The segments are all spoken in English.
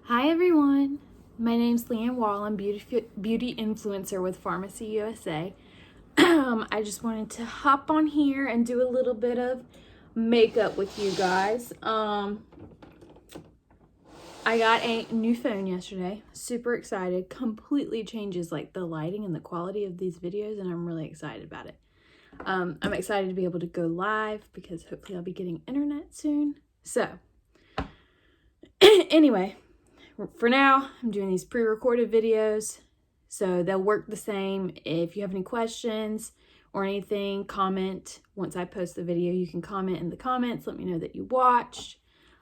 Hi everyone, my name's Leanne Wall. I'm beauty influencer with Farmasi USA. I just wanted to hop on here and do a little bit of makeup with you guys. I got a new phone yesterday. Super excited. Completely changes like the lighting and the quality of these videos, and I'm really excited about it. I'm excited to be able to go live because hopefully I'll be getting internet soon. So anyway, for now, I'm doing these pre-recorded videos, so they'll work the same. If you have any questions or anything, comment. Once I post the video, you can comment in the comments. Let me know that you watched.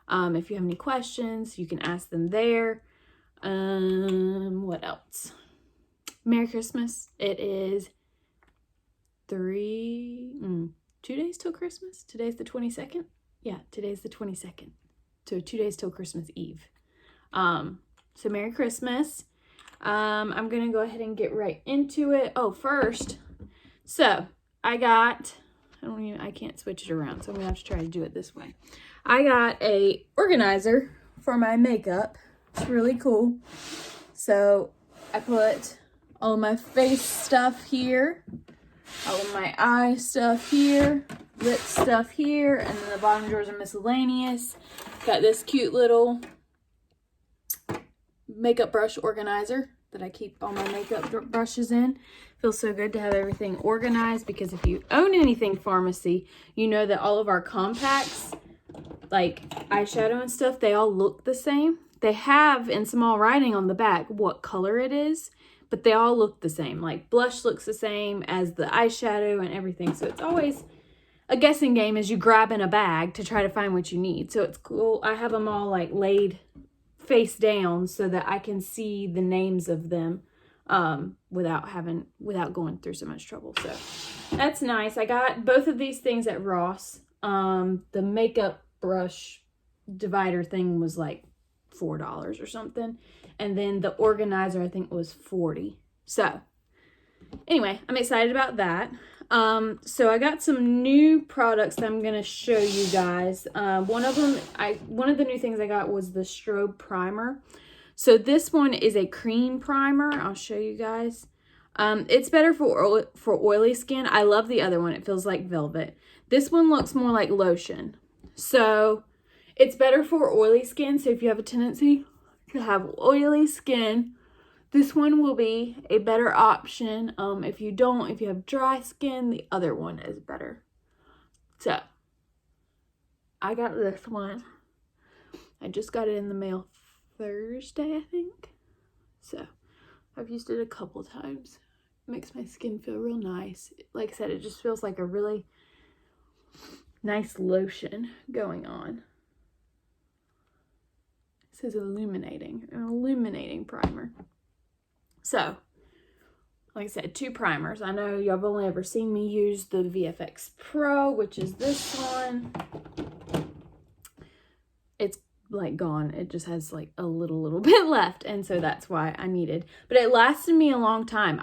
If you have any questions, you can ask them there. What else? Merry Christmas. It is 2 days till Christmas. Today's the 22nd. Yeah, today's the 22nd. So 2 days till Christmas Eve. So Merry Christmas. I'm gonna go ahead and get right into it. Oh, first, so I can't switch it around, so I'm gonna have to try to do it this way. I got a organizer for my makeup. It's really cool. So I put all of my face stuff here, all of my eye stuff here, lip stuff here, and then the bottom drawers are miscellaneous. Got this cute little makeup brush organizer that I keep all my makeup brushes in. Feels so good to have everything organized, because if you own anything Farmasi, you know that all of our compacts, like eyeshadow and stuff, they all look the same. They have in small writing on the back what color it is, but they all look the same. Like blush looks the same as the eyeshadow and everything. So it's always a guessing game as you grab in a bag to try to find what you need. So it's cool. I have them all like laid face down so that I can see the names of them without going through so much trouble. So that's nice. I got both of these things at Ross. The makeup brush divider thing was like $4 or something, and then the organizer I think was $40. So anyway, I'm excited about that. So I got some new products that I'm gonna show you guys. One of the new things I got was the strobe primer. So this one is a cream primer. I'll show you guys. It's better for oily skin. I love the other one. It feels like velvet. This one looks more like lotion. So it's better for oily skin. So if you have a tendency to have oily skin, this one will be a better option. If you have dry skin, the other one is better. So I got this one. I just got it in the mail Thursday, I think. So I've used it a couple times. It makes my skin feel real nice. Like I said, it just feels like a really nice lotion going on. It says an illuminating primer. So, like I said, 2 primers. I know y'all have only ever seen me use the VFX Pro, which is this one. It's like gone. It just has like a little bit left, and so that's why I needed. But it lasted me a long time.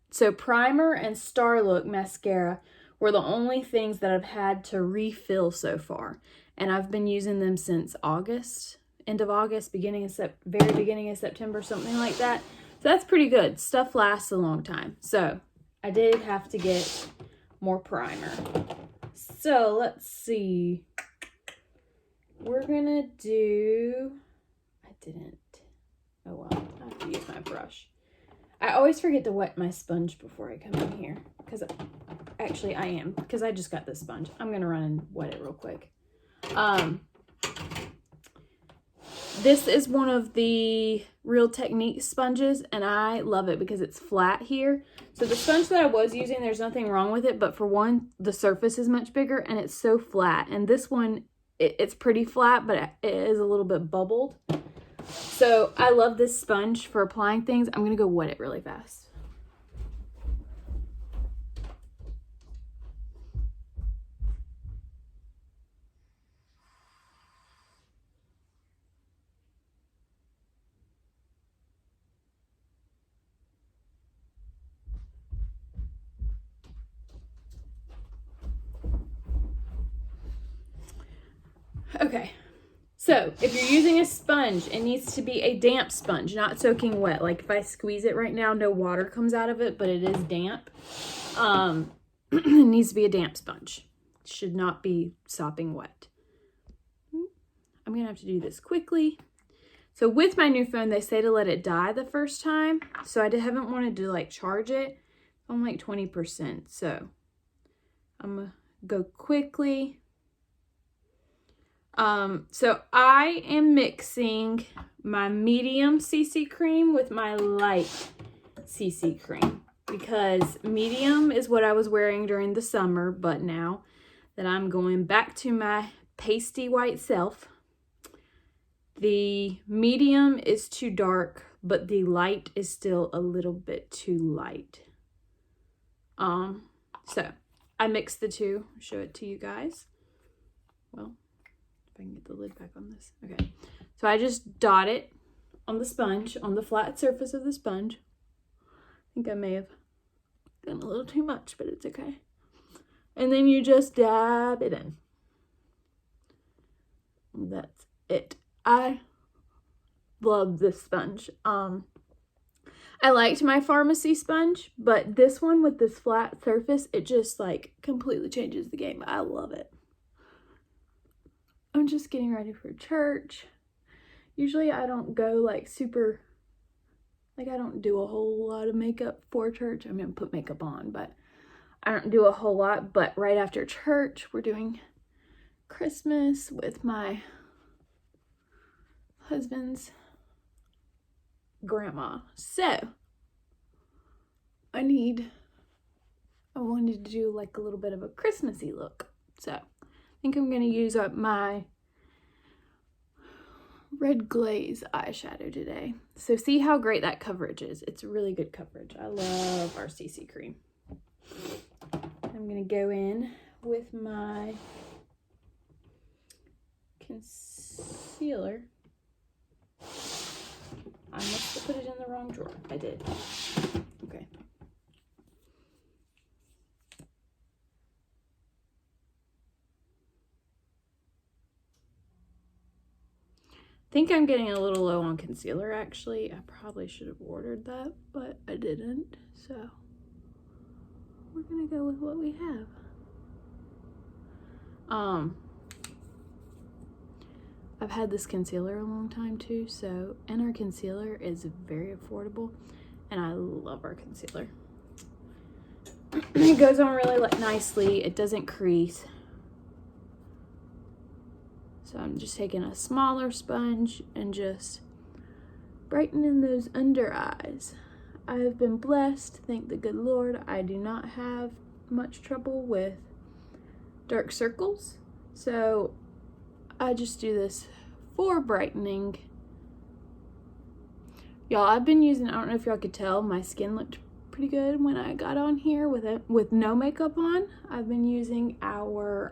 So primer and Starlook mascara were the only things that I've had to refill so far, and I've been using them since August, end of August, very beginning of September, something like that. So that's pretty good. Stuff lasts a long time. So I did have to get more primer. So let's see. We're gonna do, oh well, I have to use my brush. I always forget to wet my sponge before I come in here, because actually I am, because I just got this sponge. I'm gonna run and wet it real quick. This is one of the Real Technique sponges, and I love it because it's flat here. So the sponge that I was using, there's nothing wrong with it, but for one, the surface is much bigger and it's so flat. And this one, it's pretty flat, but it is a little bit bubbled. So I love this sponge for applying things. I'm gonna go wet it really fast. Okay, So if you're using a sponge, it needs to be a damp sponge, not soaking wet. Like if I squeeze it right now, no water comes out of it, but it is damp. It needs to be a damp sponge. It should not be sopping wet. I'm gonna have to do this quickly. So with my new phone, they say to let it die the first time. So I haven't wanted to like charge it. I'm like 20%. So I'm gonna go quickly. So I am mixing my medium CC cream with my light CC cream because medium is what I was wearing during the summer, but now that I'm going back to my pasty white self, the medium is too dark, but the light is still a little bit too light. So I mixed the two, show it to you guys. Well, if I can get the lid back on this. Okay. So I just dot it on the sponge, on the flat surface of the sponge. I think I may have done a little too much, but it's okay. And then you just dab it in. That's it. I love this sponge. I liked my Farmasi sponge, but this one with this flat surface, it just like completely changes the game. I love it. I'm just getting ready for church. Usually I don't go like super, like I don't do a whole lot of makeup for church. I'm gonna put makeup on, but I don't do a whole lot. But right after church, we're doing Christmas with my husband's grandma. So I wanted to do like a little bit of a Christmassy look. So I think I'm gonna use up my red glaze eyeshadow today. So see how great that coverage is. It's really good coverage. I love our CC cream. I'm gonna go in with my concealer. I must have put it in the wrong drawer. I did. Okay. I think I'm getting a little low on concealer, actually. I probably should have ordered that, but I didn't. So we're gonna go with what we have. I've had this concealer a long time too, so, and our concealer is very affordable, and I love our concealer. It goes on really nicely. It doesn't crease. So I'm just taking a smaller sponge and just brightening those under eyes. I have been blessed, thank the good Lord. I do not have much trouble with dark circles, so I just do this for brightening. Y'all, I've been using, I don't know if y'all could tell, my skin looked pretty good when I got on here with no makeup on. I've been using our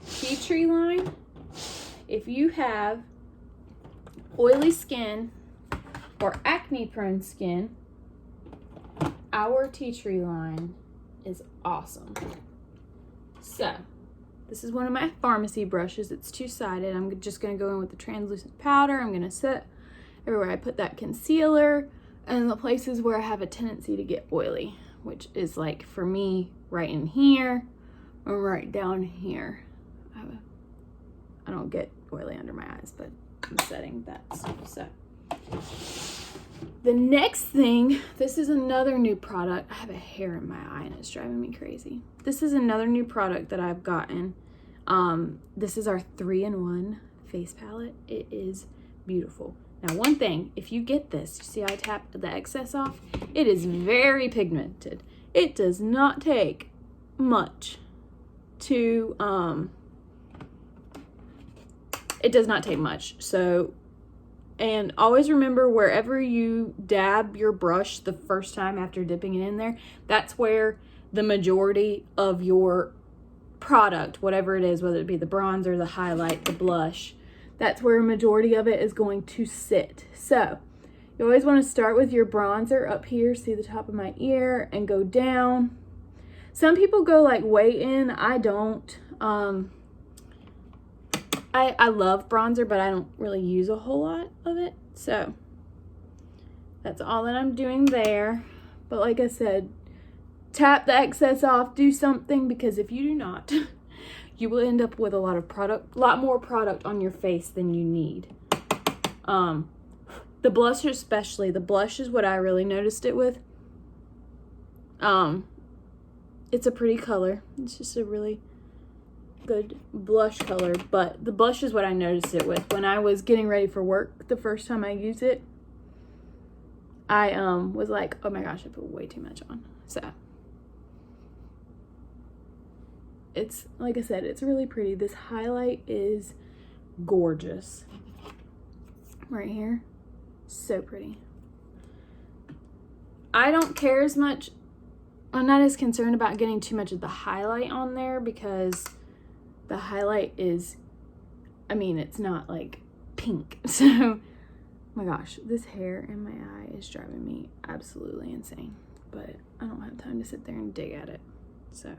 tea tree line. If you have oily skin or acne prone skin, our tea tree line is awesome. So this is one of my Farmasi brushes. It's two-sided. I'm just going to go in with the translucent powder. I'm going to set everywhere I put that concealer and the places where I have a tendency to get oily, which is like for me right in here or right down here. I don't get oily under my eyes, but I'm setting that. So the next thing, this is another new product. I have a hair in my eye and it's driving me crazy. This is another new product that I've gotten. This is our 3-in-1 face palette. It is beautiful. Now, one thing, if you get this, you see I tapped the excess off? It is very pigmented. It does not take much to, it does not take much. So, and always remember, wherever you dab your brush the first time after dipping it in there, that's where the majority of your product, whatever it is, whether it be the bronzer, the highlight, the blush, that's where a majority of it is going to sit. So you always want to start with your bronzer up here, see the top of my ear, and go down. Some people go like way in. I don't. I love bronzer, but I don't really use a whole lot of it. So that's all that I'm doing there. But like I said, tap the excess off, do something, because if you do not, you will end up with a lot more product on your face than you need. The blush especially, the blush is what I really noticed it with. It's a pretty color. It's just a really good blush color, but the blush is what I noticed it with. When I was getting ready for work the first time I used it, I was like, oh my gosh, I put way too much on. So it's, like I said, it's really pretty. This highlight is gorgeous right here. So pretty. I don't care as much, I'm not as concerned about getting too much of the highlight on there, because the highlight is, I mean, it's not like pink. So, oh my gosh, this hair in my eye is driving me absolutely insane. But I don't have time to sit there and dig at it. So,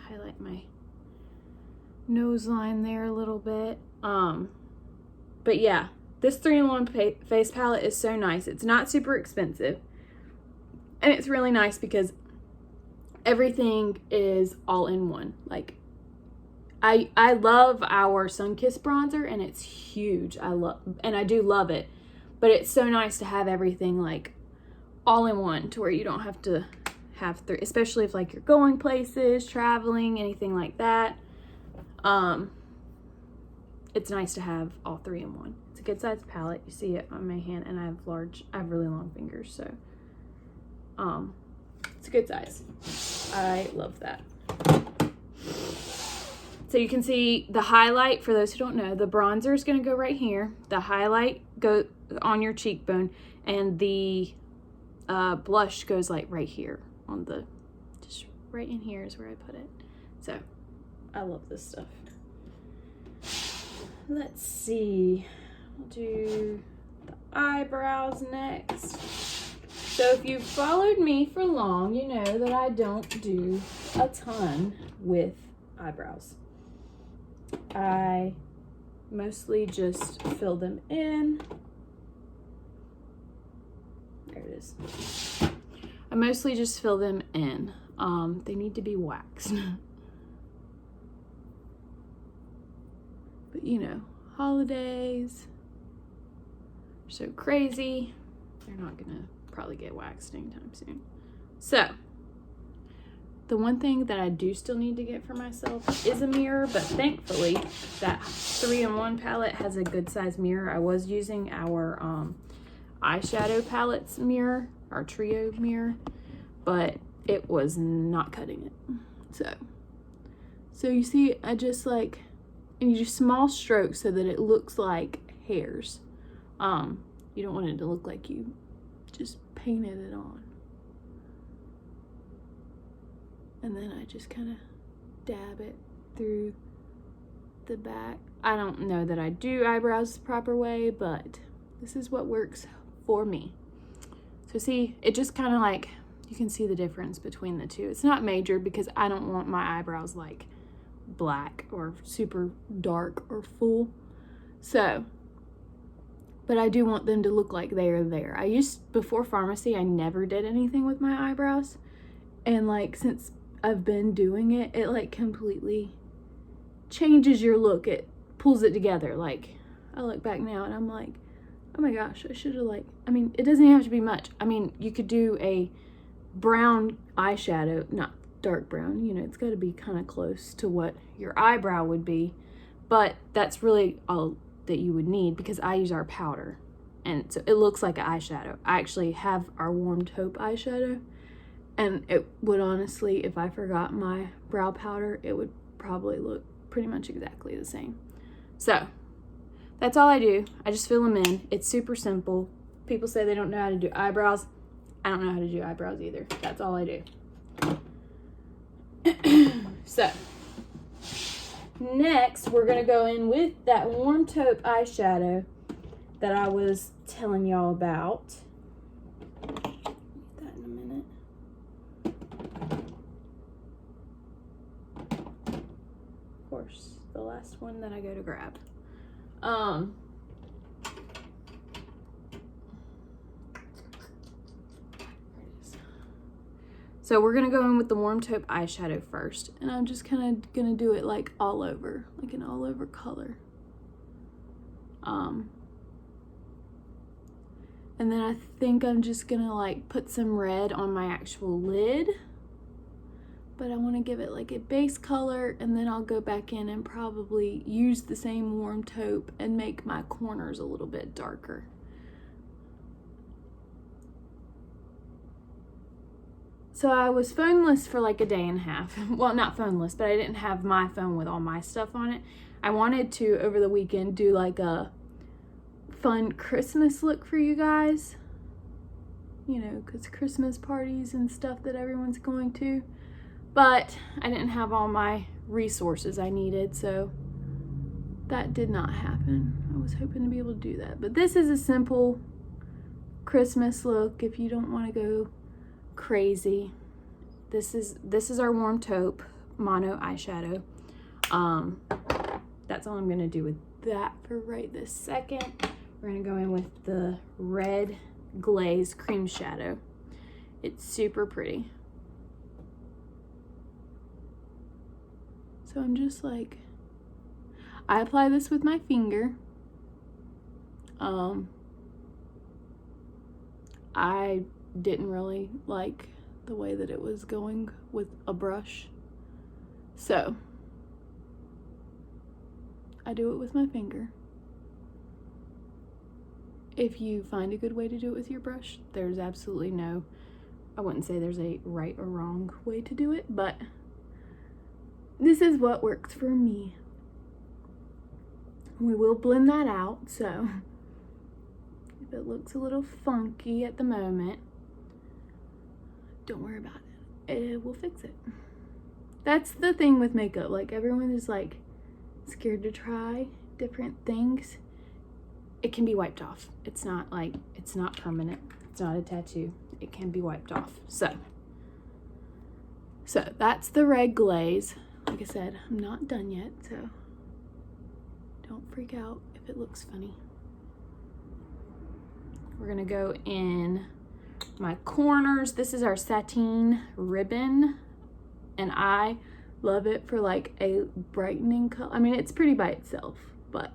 highlight my nose line there a little bit. But yeah, this 3-in-1 face palette is so nice. It's not super expensive. And it's really nice because everything is all in one. Like, I love our Sunkissed bronzer, and it's huge. I do love it, but it's so nice to have everything like all in one, to where you don't have to have three, especially if like you're going places, traveling, anything like that. It's nice to have all 3 in one. It's a good sized palette. You see it on my hand, and I have really long fingers, so it's a good size. I love that. So you can see the highlight, for those who don't know, the bronzer is going to go right here. The highlight go on your cheekbone, and the blush goes like right here on the, just right in here is where I put it. So I love this stuff. Let's see, I'll do the eyebrows next. So if you've followed me for long, you know that I don't do a ton with eyebrows. I mostly just fill them in. There it is. I mostly just fill them in. They need to be waxed. But you know, holidays are so crazy. They're not gonna probably get waxed anytime soon. So the one thing that I do still need to get for myself is a mirror, but thankfully that 3-in-1 palette has a good size mirror. I was using our eyeshadow palette's mirror, our trio mirror, but it was not cutting it. So you see, I just like, and you do small strokes so that it looks like hairs. You don't want it to look like you just painted it on. And then I just kind of dab it through the back. I don't know that I do eyebrows the proper way, but this is what works for me. So see, it just kind of like, you can see the difference between the two. It's not major, because I don't want my eyebrows like black or super dark or full. So, but I do want them to look like they are there. Before Farmasi, I never did anything with my eyebrows. And like, since I've been doing it, it like completely changes your look. It pulls it together. Like, I look back now and I'm like, oh my gosh, I should have like, I mean, it doesn't even have to be much. I mean, you could do a brown eyeshadow, not dark brown, you know, it's got to be kind of close to what your eyebrow would be, but that's really all that you would need, because I use our powder, and so it looks like an eyeshadow. I actually have our Warm Taupe eyeshadow, and it would honestly, if I forgot my brow powder, it would probably look pretty much exactly the same. So that's all I do. I just fill them in. It's super simple. People say they don't know how to do eyebrows. I don't know how to do eyebrows either. That's all I do. So next we're gonna go in with that Warm Taupe eyeshadow that I was telling y'all about. That in a minute. Of course, first one that I go to grab. So we're gonna go in with the warm taupe eyeshadow first, and I'm just kind of gonna do it like all over, like an all over color. And then I think I'm just gonna like put some red on my actual lid, but I want to give it like a base color, and then I'll go back in and probably use the same warm taupe and make my corners a little bit darker. So I was phoneless for like a day and a half. Well, not phoneless, but I didn't have my phone with all my stuff on it. I wanted to, over the weekend, do like a fun Christmas look for you guys. You know, because Christmas parties and stuff that everyone's going to. But I didn't have all my resources I needed, so that did not happen. I was hoping to be able to do that. But this is a simple Christmas look if you don't want to go crazy. This is our warm taupe mono eyeshadow. That's all I'm gonna do with that for right this second. We're gonna go in with the red glaze cream shadow. It's super pretty. So I'm just like, I apply this with my finger. I didn't really like the way that it was going with a brush, so I do it with my finger. If you find a good way to do it with your brush, there's absolutely no, I wouldn't say there's a right or wrong way to do it, but this is what works for me. We will blend that out, so if it looks a little funky at the moment, don't worry about it. We'll fix it. That's the thing with makeup. Like, everyone is like scared to try different things. It can be wiped off. It's not like, it's not permanent. It's not a tattoo. It can be wiped off. So that's the red glaze. Like I said, I'm not done yet, so don't freak out if it looks funny. We're gonna go in my corners. This is our sateen ribbon, and I love it for like a brightening color. I mean, it's pretty by itself, but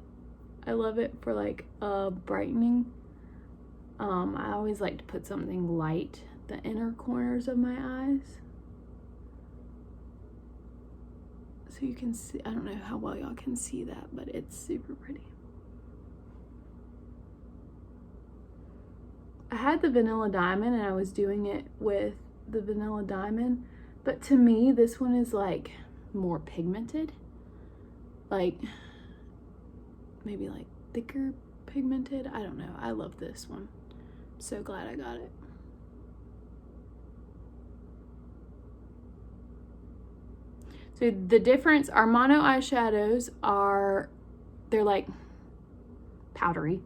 I love it for like a brightening. I always like to put something light the inner corners of my eyes, so you can see. I don't know how well y'all can see that, but it's super pretty. I had the Vanilla Diamond and I was doing it with the Vanilla Diamond, but to me this one is like more pigmented, like maybe like thicker pigmented. I don't know. I love this one. I'm so glad I got it. So the difference, our mono eyeshadows are, they're like powdery.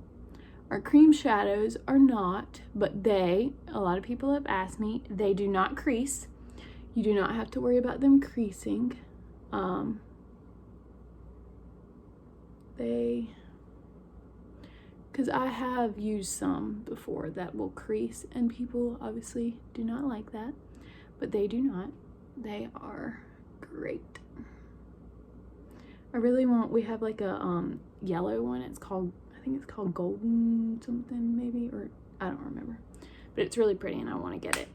Our cream shadows are not, but they, a lot of people have asked me, they do not crease. You do not have to worry about them creasing. Because I have used some before that will crease, and people obviously do not like that, but they do not. They are great. I really want, we have like a yellow one. It's called, I think it's called Golden something maybe, or I don't remember, but it's really pretty and I want to get it.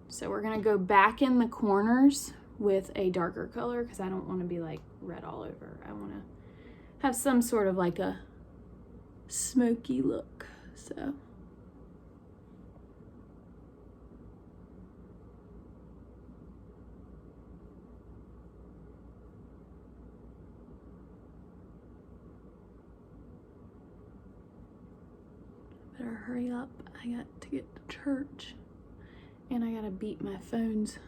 So we're gonna go back in the corners with a darker color because I don't want to be like red all over. I want to have some sort of like a smoky look. So better hurry up. I got to get to church and I gotta beat my phone's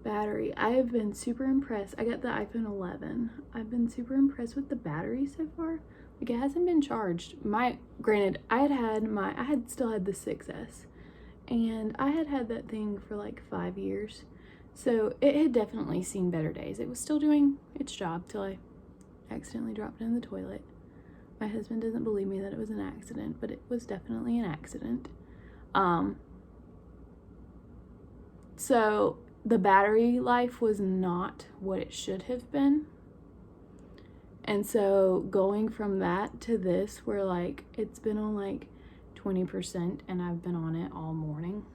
battery. I have been super impressed. I got the iPhone 11. I've been super impressed with the battery so far. Like, it hasn't been charged. Granted, I still had the 6S, and I had that thing for like 5 years. So it had definitely seen better days. It was still doing its job till I accidentally dropped it in the toilet. My husband doesn't believe me that it was an accident, but it was definitely an accident. So the battery life was not what it should have been. And so going from that to this, where like it's been on like 20% and I've been on it all morning.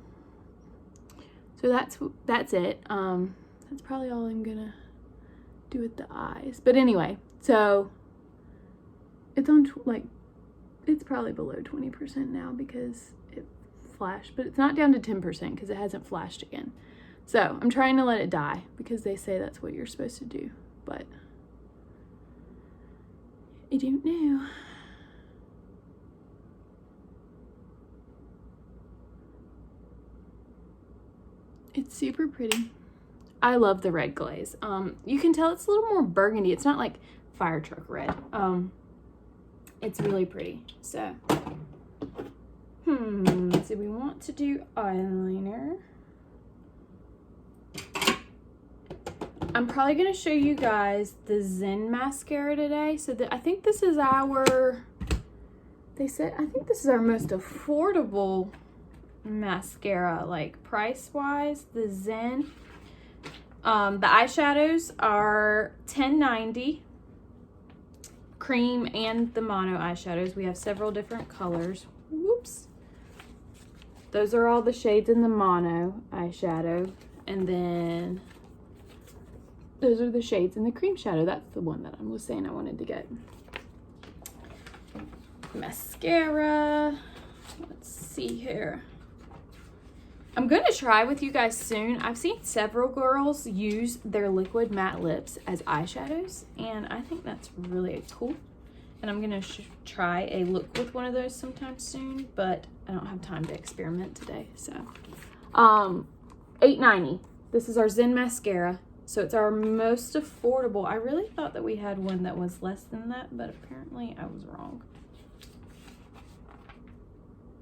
So that's it. That's probably all I'm gonna do with the eyes. But anyway, so it's on it's probably below 20% now because it flashed, but it's not down to 10% because it hasn't flashed again. So I'm trying to let it die because they say that's what you're supposed to do, but I don't know. It's super pretty. I love the red glaze. You can tell it's a little more burgundy. It's not like fire truck red. It's really pretty. So, so we want to do eyeliner. I'm probably going to show you guys the Zen mascara today. So I think this is our most affordable mascara, like price-wise, the Zen. The eyeshadows are $10.90. Cream and the mono eyeshadows. We have several different colors. Whoops. Those are all the shades in the mono eyeshadow. And then those are the shades in the cream shadow. That's the one that I was saying I wanted to get. Mascara. Let's see here. I'm going to try with you guys soon. I've seen several girls use their liquid matte lips as eyeshadows, and I think that's really cool. And I'm going to try a look with one of those sometime soon, but I don't have time to experiment today. So, $8.90. This is our Zen mascara. So it's our most affordable. I really thought that we had one that was less than that, but apparently I was wrong.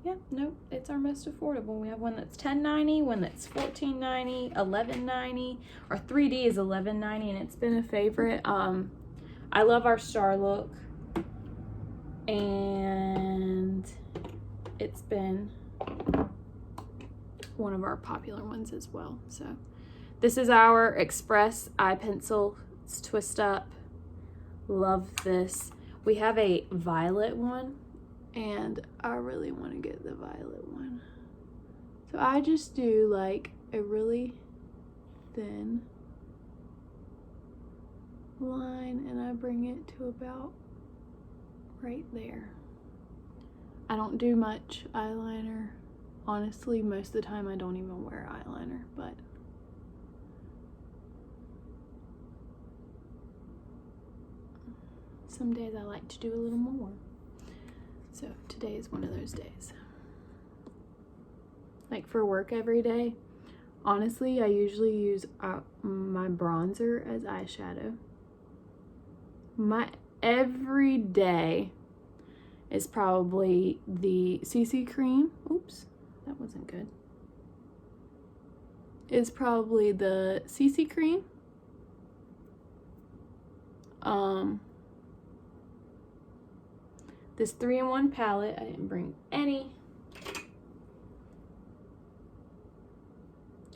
Yeah, no, it's our most affordable. We have one that's $10.90, one that's $14.90, $11.90. Our 3D is $11.90, and it's been a favorite. I love our Star Look, and it's been one of our popular ones as well. So this is our Express eye pencil. It's twist up. Love this. We have a violet one, and I really want to get the violet one. So I just do like a really thin line, and I bring it to about right there. I don't do much eyeliner. Honestly, most of the time I don't even wear eyeliner, but some days I like to do a little more. So today is one of those days. Like for work every day, honestly, I usually use my bronzer as eyeshadow. My everyday is probably the CC cream. Oops, that wasn't good. Is probably the CC cream. This 3-in-1 palette. I didn't bring any.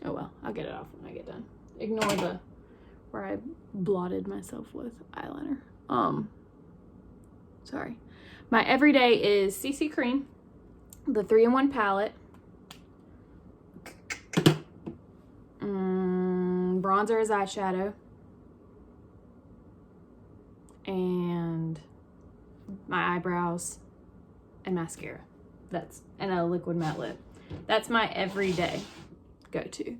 Oh well, I'll get it off when I get done. Ignore the where I blotted myself with eyeliner. Sorry. My everyday is CC cream, the 3-in-1 palette, bronzer as eyeshadow, and my eyebrows and mascara. And a liquid matte lip. That's my everyday go-to.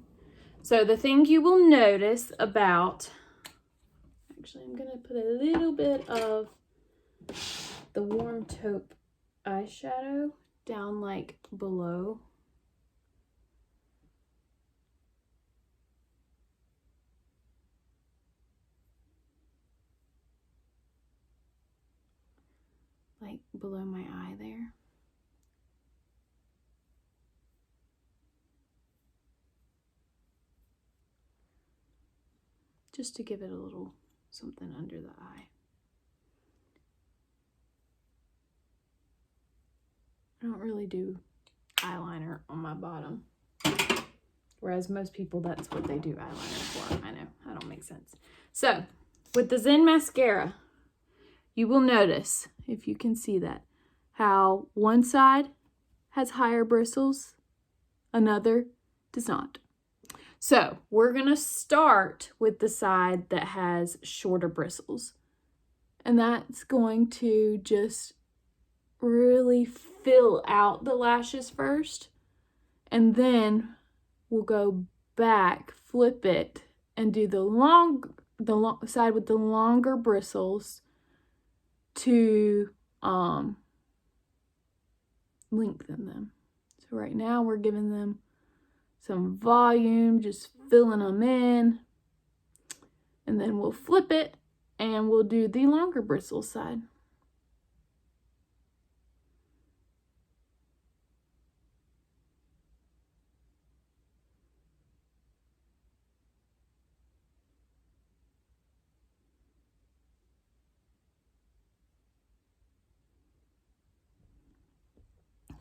So the thing you will notice about, actually I'm gonna put a little bit of the warm taupe eyeshadow down like below. Like below my eye there. just to give it a little something under the eye. I don't really do eyeliner on my bottom, whereas most people, that's what they do eyeliner for. I know, that don't make sense. So with the Zen mascara, you will notice, if you can see that, how one side has higher bristles, another does not. So we're gonna start with the side that has shorter bristles, and that's going to just really fill out the lashes first, and then we'll go back, flip it, and do the long side with the longer bristles to lengthen them. So right now we're giving them some volume, just filling them in, and then we'll flip it and we'll do the longer bristle side.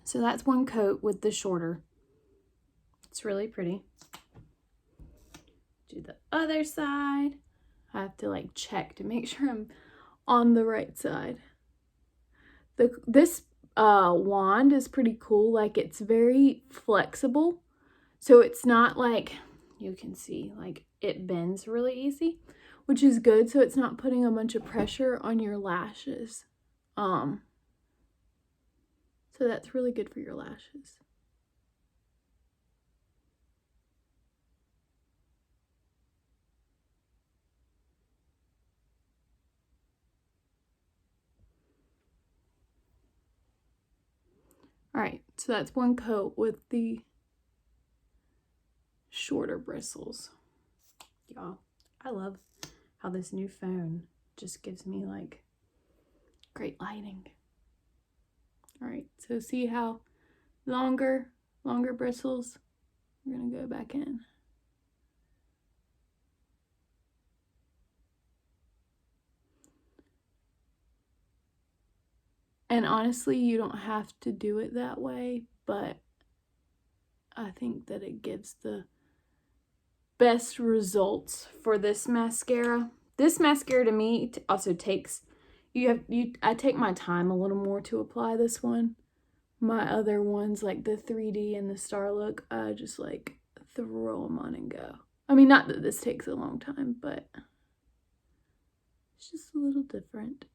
So that's one coat with the shorter. It's really pretty. Do the other side. I have to like check to make sure I'm on the right side. This wand is pretty cool. Like, it's very flexible. So it's not like, you can see, like it bends really easy, which is good. So it's not putting a bunch of pressure on your lashes. So that's really good for your lashes. All right, so that's one coat with the shorter bristles. Y'all, I love how this new phone just gives me like great lighting. All right, so see how longer bristles, we're gonna go back in. And honestly, you don't have to do it that way, but I think that it gives the best results for this mascara. This mascara to me also takes, I take my time a little more to apply this one. My other ones, like the 3D and the Star Look, I just like throw them on and go. I mean, not that this takes a long time, but it's just a little different.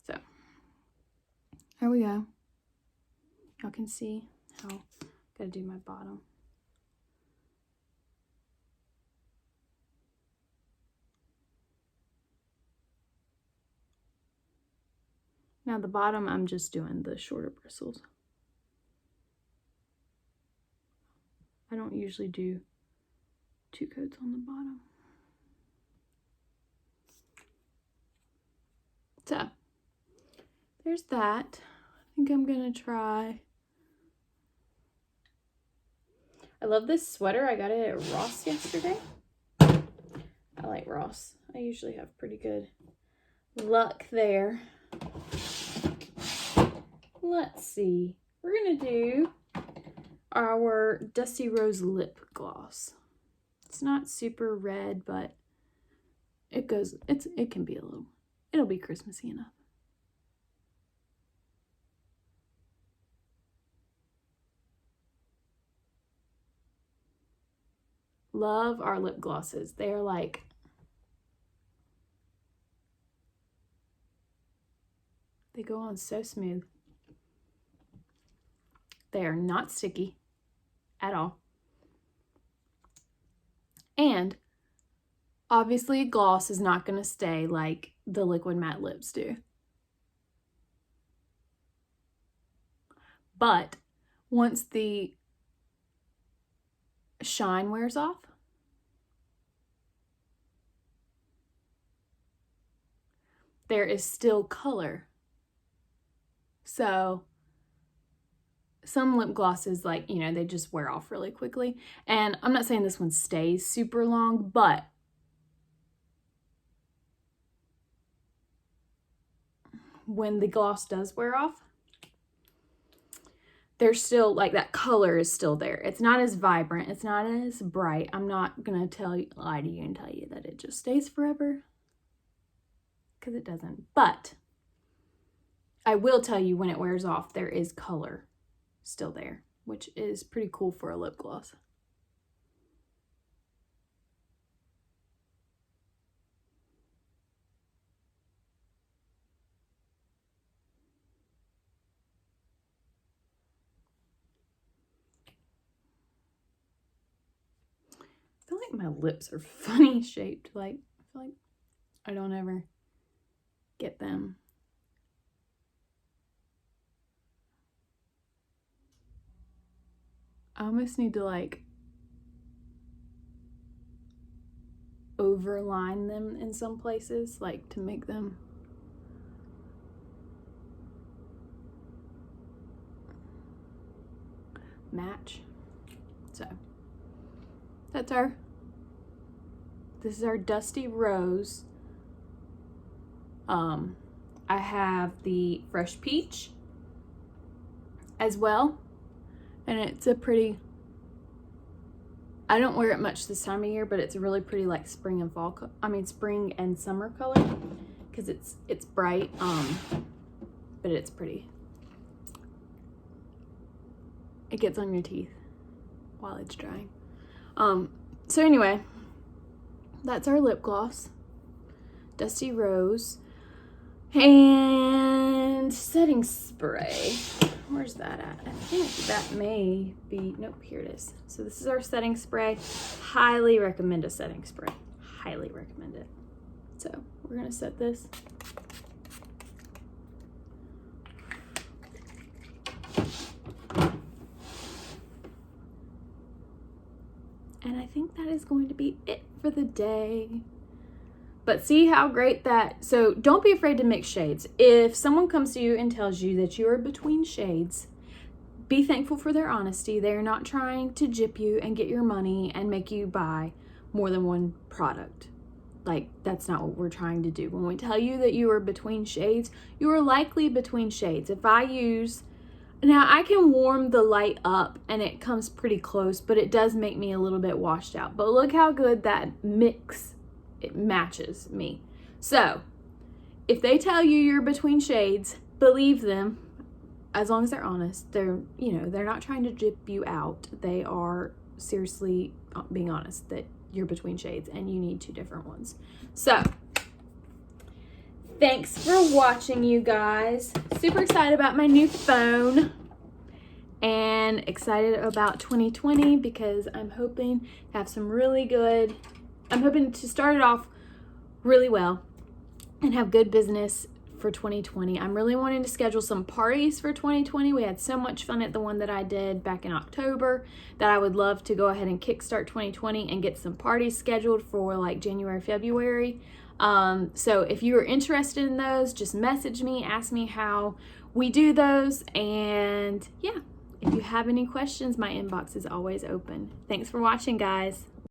So, there we go. Y'all can see how I gotta do my bottom. Now the bottom, I'm just doing the shorter bristles. I don't usually do 2 coats on the bottom. So, there's that. I think I'm gonna try. I love this sweater. I got it at Ross yesterday. I like Ross. I usually have pretty good luck there. Let's see. We're gonna do our Dusty Rose lip gloss. It's not super red, but it can be a little, it'll be Christmassy enough. Love our lip glosses. They're like, they go on so smooth. They are not sticky at all. And obviously gloss is not going to stay like the liquid matte lips do. But once the shine wears off, there is still color. So some lip glosses, like, you know, they just wear off really quickly. And I'm not saying this one stays super long, but when the gloss does wear off, there's still, like, that color is still there. It's not as vibrant. It's not as bright. I'm not going to lie to you and tell you that it just stays forever, because it doesn't. But I will tell you when it wears off, there is color still there, which is pretty cool for a lip gloss. I feel like my lips are funny shaped. Like, I feel like I don't ever get them. I almost need to, like, overline them in some places, like, to make them match. So this is our Dusty Rose. I have the Fresh Peach as well, and it's a pretty, I don't wear it much this time of year, but it's a really pretty, like, spring and fall, spring and summer color, because it's bright, but it's pretty. It gets on your teeth while it's drying. So anyway, that's our lip gloss, Dusty Rose. And setting spray. Where's that at? I think that may be, nope, here it is. So this is our setting spray. Highly recommend a setting spray. Highly recommend it. So we're gonna set this. And I think that is going to be it for the day. But see how great that, so don't be afraid to mix shades. If someone comes to you and tells you that you are between shades, be thankful for their honesty. They're not trying to gyp you and get your money and make you buy more than one product. Like, that's not what we're trying to do. When we tell you that you are between shades, you are likely between shades. If I use, now I can warm the light up and it comes pretty close, but it does make me a little bit washed out. But look how good that mix, it matches me. So if they tell you you're between shades, believe them, as long as they're honest. They're, you know, they're not trying to gyp you out. They are seriously being honest that you're between shades and you need two different ones. So thanks for watching, you guys. Super excited about my new phone and excited about 2020 because I'm hoping to have some really good, I'm hoping to start it off really well and have good business for 2020. I'm really wanting to schedule some parties for 2020. We had so much fun at the one that I did back in October that I would love to go ahead and kickstart 2020 and get some parties scheduled for like January, February. So if you are interested in those, just message me, ask me how we do those. And yeah, if you have any questions, my inbox is always open. Thanks for watching, guys.